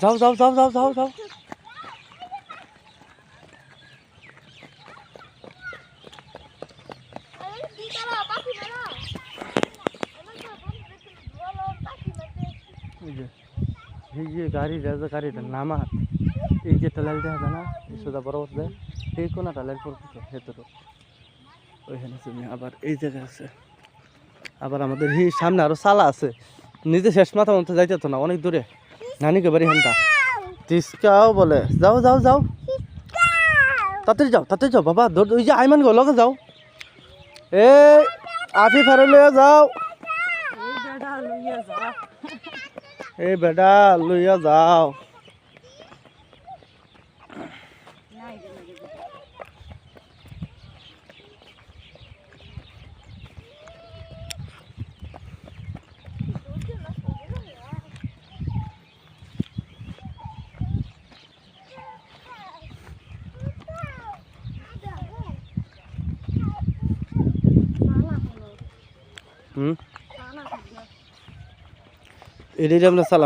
যাও যাও যাও যাও যাও যাও এই যে গাড়িটা নামা এই যে টালাল দেখা যায় না এই সোজা বরাবর যায় এই কোনা টালাল পড়তেছে ভেতরে ওইখানে তুমি আবার এই জায়গায় আছে আবার আমাদের এই সামনে আরো চালা আছে নিজে শেষ মাথা মতো যাইতে তো না অনেক দূরে নানিকে বাড়ি হানটা তিসকাও বলে যাও যাও যাও তাড়াতাড়ি যাও বাবা ওই যে আইমান গো লগে যাও এ আফি ফেরে লইয়া যাও এই বেটা লইয়া যাও এটাই আমরা চালাম